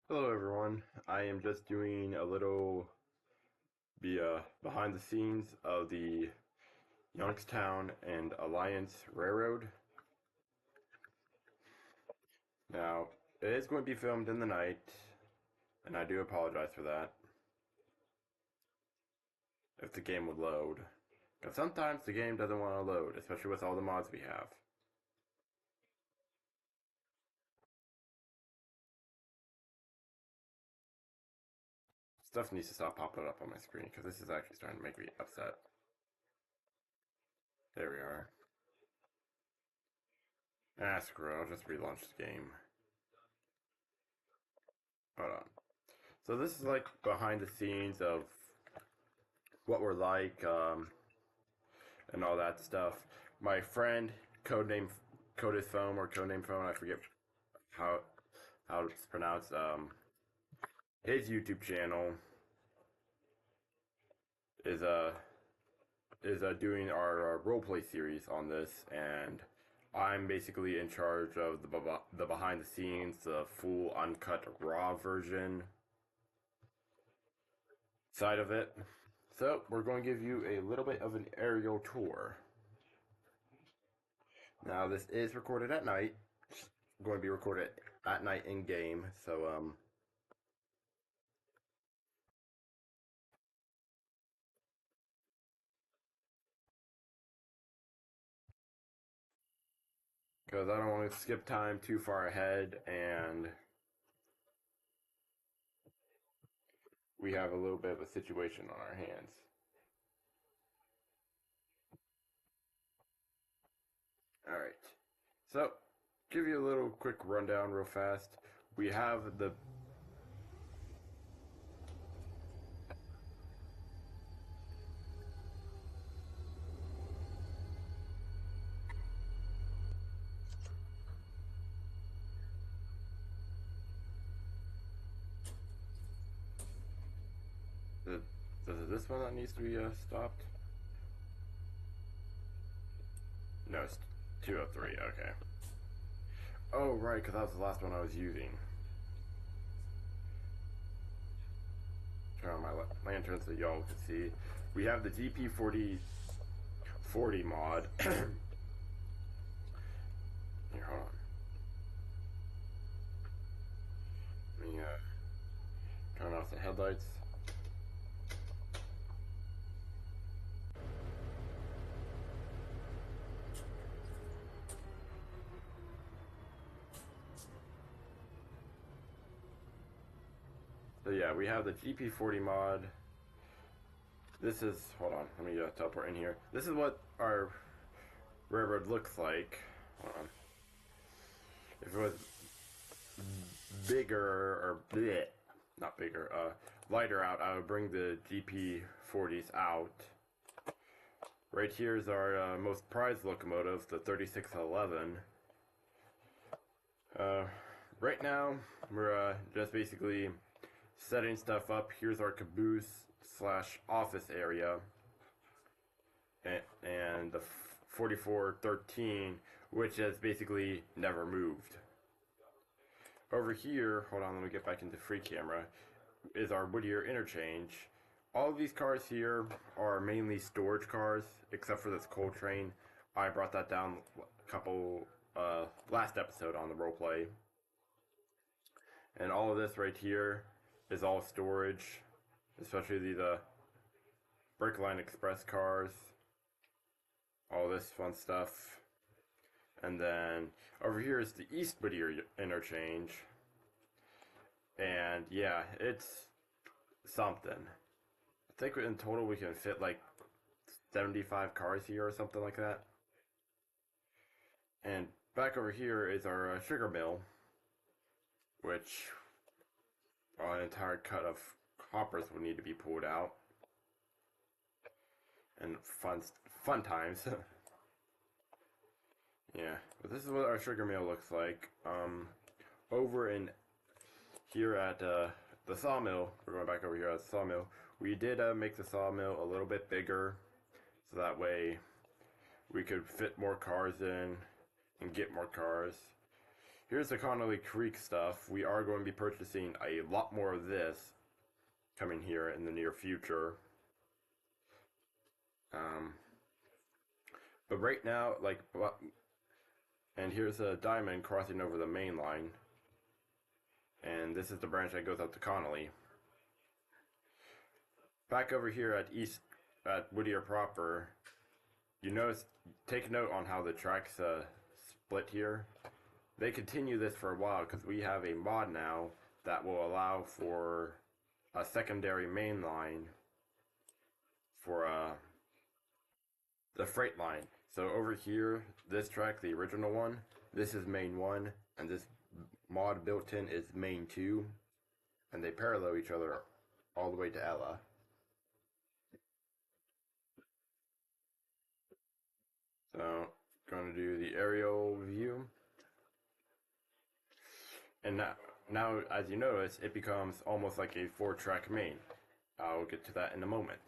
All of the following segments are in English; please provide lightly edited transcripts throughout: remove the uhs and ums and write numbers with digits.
Hello everyone. I am just doing a little behind the scenes of the Youngstown and Alliance Railroad. Now, it is going to be filmed in the night, and I do apologize for that. If the game would load. Because sometimes the game doesn't want to load, especially with all the mods we have. Stuff needs to stop popping up on my screen, because this is actually starting to make me upset. There we are. Ah, screw it, I'll just relaunch the game. Hold on. So this is like behind the scenes of what we're like, and all that stuff. My friend, codename Coded Foam or Codename Phone, I forget how it's pronounced. His YouTube channel is doing our roleplay series on this, and I'm basically in charge of the behind the scenes, the full uncut raw version side of it. So we're going to give you a little bit of an aerial tour. Now this is recorded at night. It's going to be recorded at night in game. So because I don't want to skip time too far ahead, and we have a little bit of a situation on our hands. Alright, so give you a little quick rundown real fast. We have the this one that needs to be stopped? No, it's 203, okay. Oh, right, because that was the last one I was using. Turn on my lantern so y'all can see. We have the GP40 mod. Here, hold on. Let me turn off the headlights. So yeah, we have the GP40 mod. This is, hold on, let me teleport in here. This is what our railroad looks like. Hold on. If it was bigger, or bleh, not bigger, lighter out, I would bring the GP40s out. Right here is our most prized locomotive, the 3611. Right now, we're just basically setting stuff up. Here's our caboose slash office area, and the 4413, which has basically never moved. Over here, hold on, let me get back into free camera, is our Whittier interchange. All of these cars here are mainly storage cars, except for this coal train. I brought that down a couple last episode on the roleplay. And all of this right here is all storage, especially the Brickline Express cars. All this fun stuff. And then over here is the East Whittier interchange. And yeah, it's something. I think in total we can fit like 75 cars here or something like that. And back over here is our sugar mill, which an entire cut of hoppers would need to be pulled out. And fun times. Yeah, but this is what our sugar mill looks like. Over in here at the sawmill, we're going back over here at the sawmill. We did make the sawmill a little bit bigger, so that way we could fit more cars in and get more cars. Here's the Connolly Creek stuff. We are going to be purchasing a lot more of this coming here in the near future. But right now, like, and here's a diamond crossing over the main line. And this is the branch that goes up to Connolly. Back over here at Whittier proper, you notice, take note on how the tracks split here. They continue this for a while because we have a mod now that will allow for a secondary main line for the freight line. So over here, this track, the original one, this is main 1, and this mod built in is main 2, and they parallel each other all the way to Ella. So, going to do the aerial view. And now, as you notice, it becomes almost like a 4-track main. I'll get to that in a moment.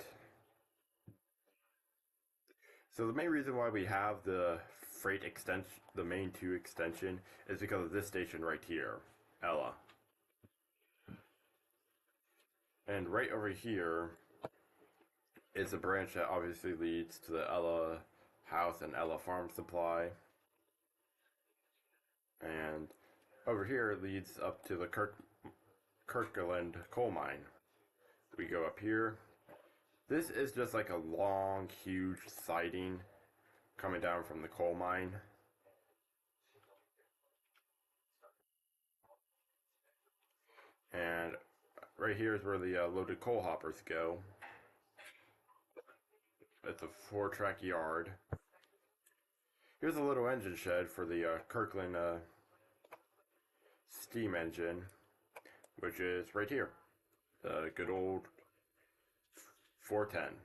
So the main reason why we have the freight extension, the main 2 extension, is because of this station right here, Ella. And right over here is a branch that obviously leads to the Ella House and Ella Farm Supply. And over here it leads up to the Kirkland coal mine. We go up here. This is just like a long, huge siding coming down from the coal mine. And right here is where the loaded coal hoppers go. It's a 4-track yard. Here's a little engine shed for the Kirkland steam engine, which is right here. The good old 410.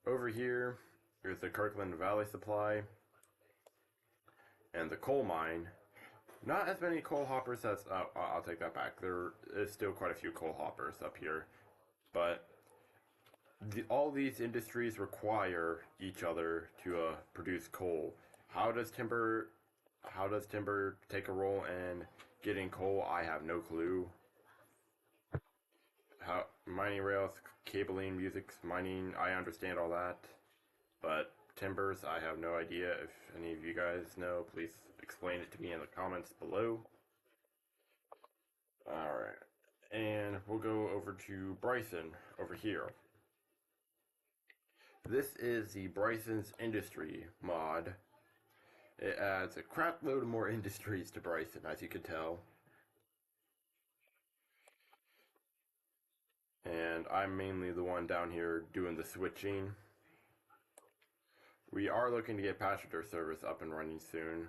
Over here is the Kirkland Valley Supply and the coal mine. Not as many coal hoppers as, I'll take that back. There is still quite a few coal hoppers up here, but all these industries require each other to produce coal. How does timber take a role in getting coal? I have no clue. How mining rails, cabling, music, mining, I understand all that, but timbers, I have no idea. If any of you guys know, please explain it to me in the comments below. Alright, and we'll go over to Bryson over here. This is the Bryson's Industry mod. It adds a crap load of more industries to Bryson, as you can tell. And I'm mainly the one down here doing the switching. We are looking to get passenger service up and running soon.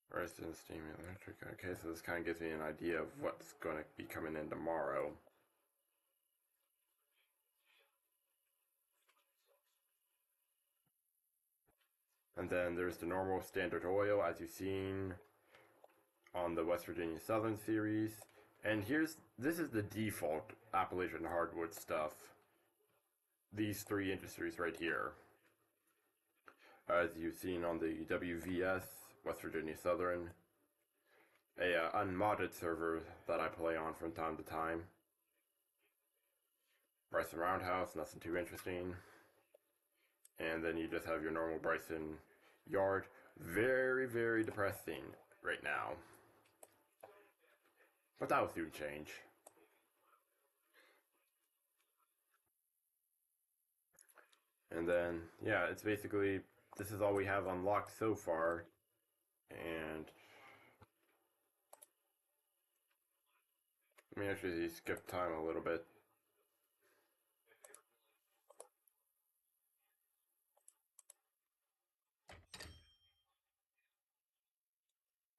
Bryson Steam Electric. Okay, so this kind of gives me an idea of what's going to be coming in tomorrow. And then there's the normal Standard Oil, as you've seen on the West Virginia Southern series. And this is the default Appalachian hardwood stuff. These 3 industries right here. As you've seen on the WVS, West Virginia Southern, a unmodded server that I play on from time to time. Bryson Roundhouse, nothing too interesting. And then you just have your normal Bryson yard. Very, very depressing right now. But that will soon change. And then, yeah, it's basically, this is all we have unlocked so far. And let me actually skip time a little bit.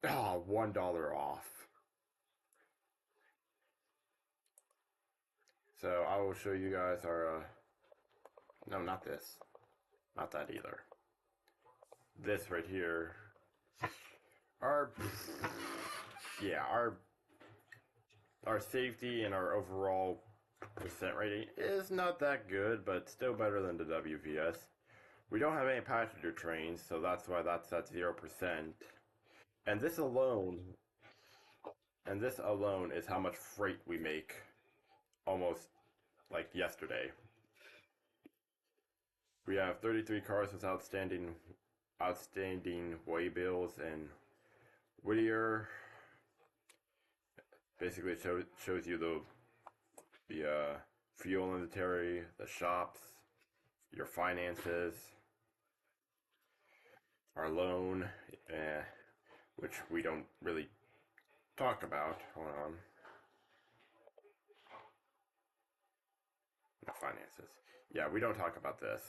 Oh, $1 off. So I will show you guys our, no, not this. Not that either. This right here. Our safety and our overall Percent rating is not that good, but still better than the WVS. We don't have any passenger trains, so that's why that's at 0%. And this alone, is how much freight we make almost like yesterday. We have 33 cars with outstanding waybills, and Whittier basically shows you the fuel inventory, the shops, your finances, our loan, which we don't really talk about. Hold on. The finances. Yeah, we don't talk about this.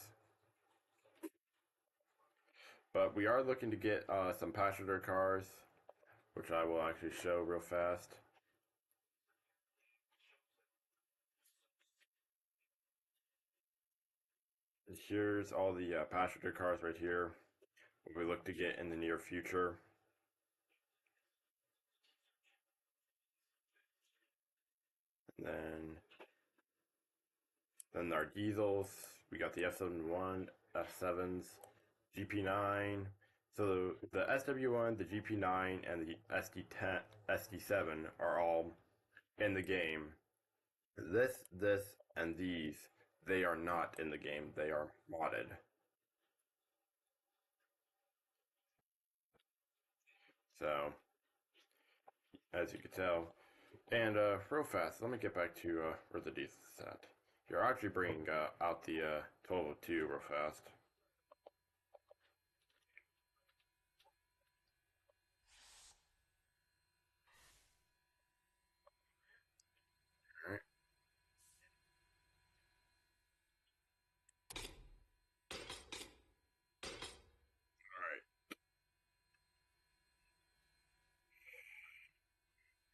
But we are looking to get some passenger cars, which I will actually show real fast. Here's all the passenger cars right here. What we look to get in the near future. And then our diesels. We got the F71, F7s, GP9. So the SW1, the GP9, and the SD10, SD7 are all in the game. This, and these, they are not in the game. They are modded. So, as you can tell, and real fast, let me get back to where the diesel's at. You're actually bringing out the 1202 real fast. Alright.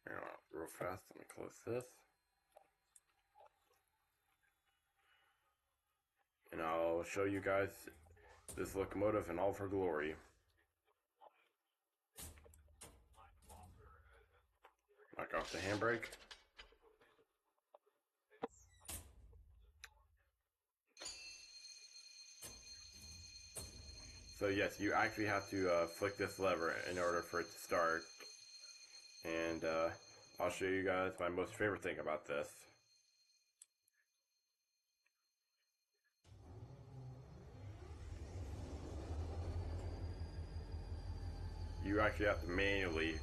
Alright. Real fast, let me close this. And I'll show you guys this locomotive in all of her glory. Knock off the handbrake. So yes, you actually have to flick this lever in order for it to start. And I'll show you guys my most favorite thing about this. You actually have to manually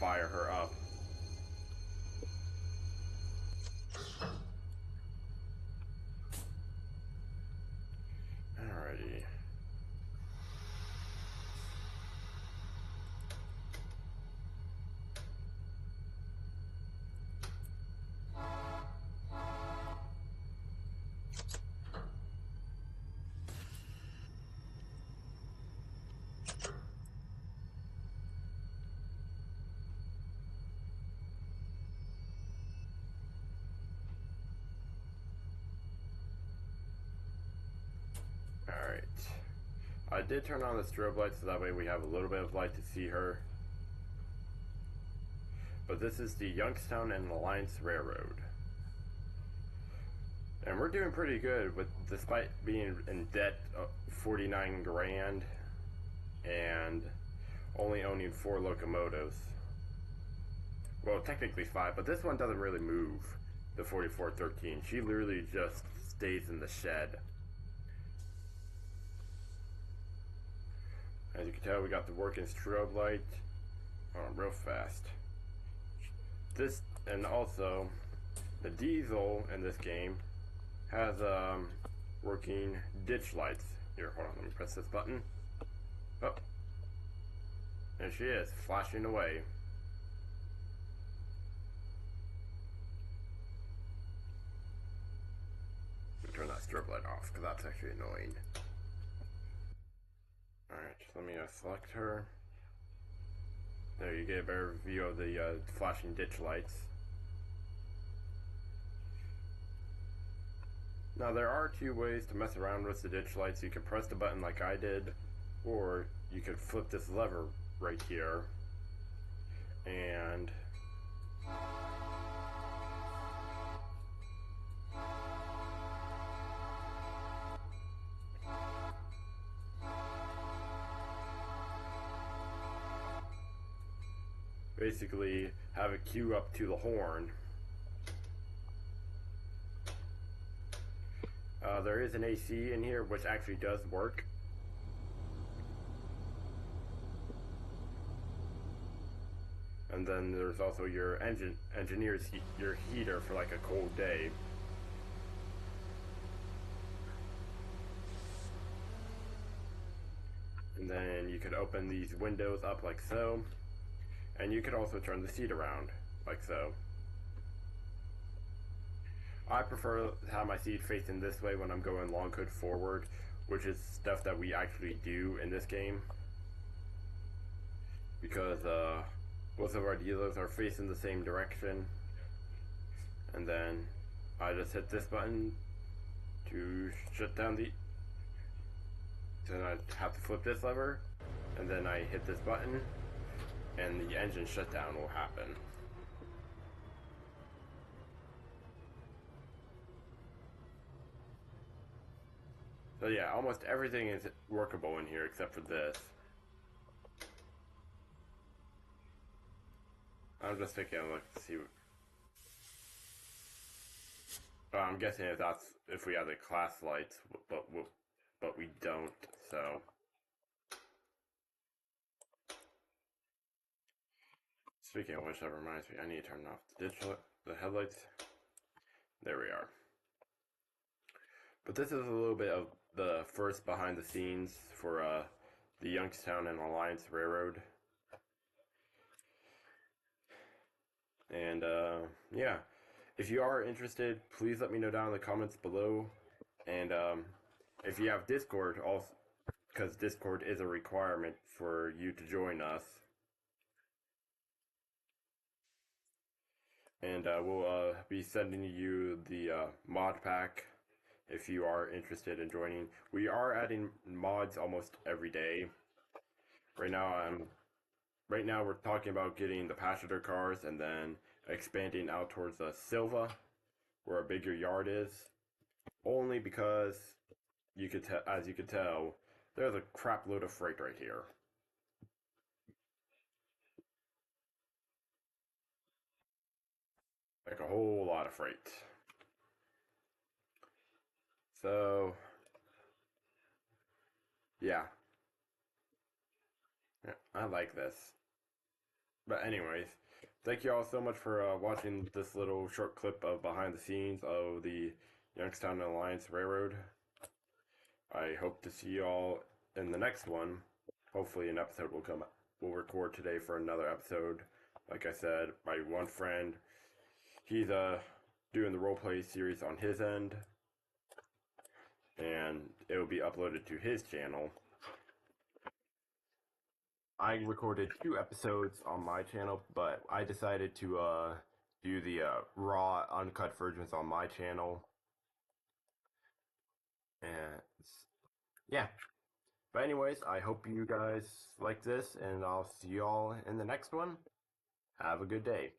fire her up. Alrighty. Alright. I did turn on the strobe light so that way we have a little bit of light to see her. But this is the Youngstown and Alliance Railroad. And we're doing pretty good with, despite being in debt 49 grand and only owning 4 locomotives. Well, technically 5, but this one doesn't really move, the 4413. She literally just stays in the shed. As you can tell, we got the working strobe light real fast. This, and also, the diesel in this game has working ditch lights. Here, hold on, let me press this button. Oh, there she is, flashing away. Let me turn that strobe light off, because that's actually annoying. Alright, let me select her. There, you get a better view of the flashing ditch lights. Now there are 2 ways to mess around with the ditch lights. You can press the button like I did, or you could flip this lever right here and basically have it queue up to the horn. There is an AC in here, which actually does work. And then there's also your your heater for like a cold day. And then you could open these windows up like so. And you could also turn the seat around like so. I prefer to have my seat facing this way when I'm going long hood forward, which is stuff that we actually do in this game. Because most of our dealers are facing the same direction. And then I just hit this button to shut down the... Then I have to flip this lever, and then I hit this button, and the engine shutdown will happen. So yeah, almost everything is workable in here except for this. I'm just thinking, let's see. I'm guessing if we have the class lights, but we don't. So speaking of which, that reminds me, I need to turn off the headlights. There we are. But this is a little bit of the first behind the scenes for the Youngstown and Alliance Railroad. And yeah, if you are interested, please let me know down in the comments below. And if you have Discord, also, because Discord is a requirement for you to join us. And we'll be sending you the mod pack if you are interested in joining. We are adding mods almost every day. Right now we're talking about getting the passenger cars and then expanding out towards the Silva, where a bigger yard is. Only because as you could tell, there's a crap load of freight right here. Like a whole lot of freight. So, yeah. I like this. But anyways, thank you all so much for watching this little short clip of behind the scenes of the Youngstown Alliance Railroad. I hope to see you all in the next one. Hopefully an episode will come. We'll record today for another episode. Like I said, my one friend, he's doing the roleplay series on his end, and it will be uploaded to his channel. I recorded 2 episodes on my channel, but I decided to do the raw, uncut versions on my channel. And yeah. But anyways, I hope you guys like this, and I'll see you all in the next one. Have a good day.